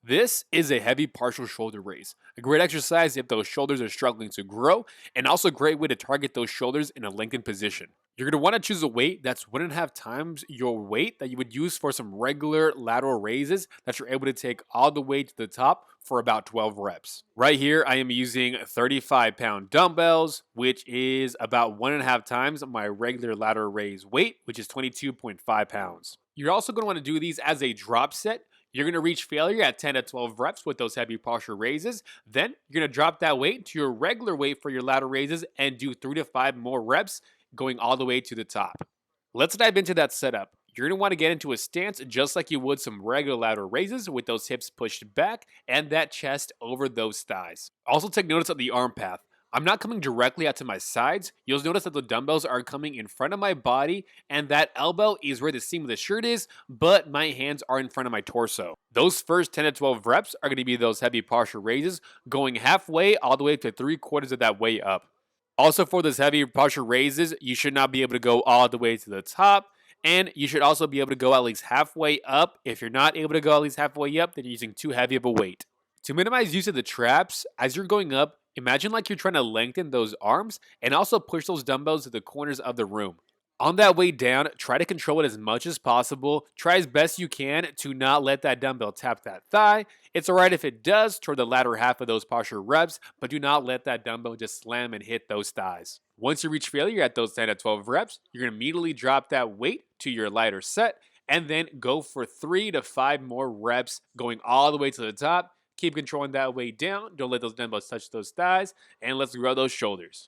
This is a heavy partial shoulder raise. A great exercise if those shoulders are struggling to grow, and also a great way to target those shoulders in a lengthened position. You're going to want to choose a weight that's 1.5 times your weight that you would use for some regular lateral raises that you're able to take all the way to the top for about 12 reps. Right here, I am using 35-pound dumbbells, which is about 1.5 times my regular lateral raise weight, which is 22.5 pounds. You're also going to want to do these as a drop set. You're going to reach failure at 10 to 12 reps with those heavy partial raises. Then you're going to drop that weight to your regular weight for your lateral raises and do 3 to 5 more reps going all the way to the top. Let's dive into that setup. You're going to want to get into a stance just like you would some regular lateral raises with those hips pushed back and that chest over those thighs. Also take notice of the arm path. I'm not coming directly out to my sides. You'll notice that the dumbbells are coming in front of my body and that elbow is where the seam of the shirt is, but my hands are in front of my torso. Those first 10 to 12 reps are going to be those heavy partial raises going halfway all the way to 3/4 of that way up. Also for those heavy partial raises, you should not be able to go all the way to the top. And you should also be able to go at least halfway up. If you're not able to go at least halfway up, then you're using too heavy of a weight. To minimize use of the traps, as you're going up, imagine like you're trying to lengthen those arms and also push those dumbbells to the corners of the room. On that way down, try to control it as much as possible. Try as best you can to not let that dumbbell tap that thigh. It's alright if it does toward the latter half of those partial reps, but do not let that dumbbell just slam and hit those thighs. Once you reach failure at those 10 to 12 reps, you're going to immediately drop that weight to your lighter set and then go for 3 to 5 more reps going all the way to the top. Keep controlling that weight down. Don't let those dumbbells touch those thighs, and let's grow those shoulders.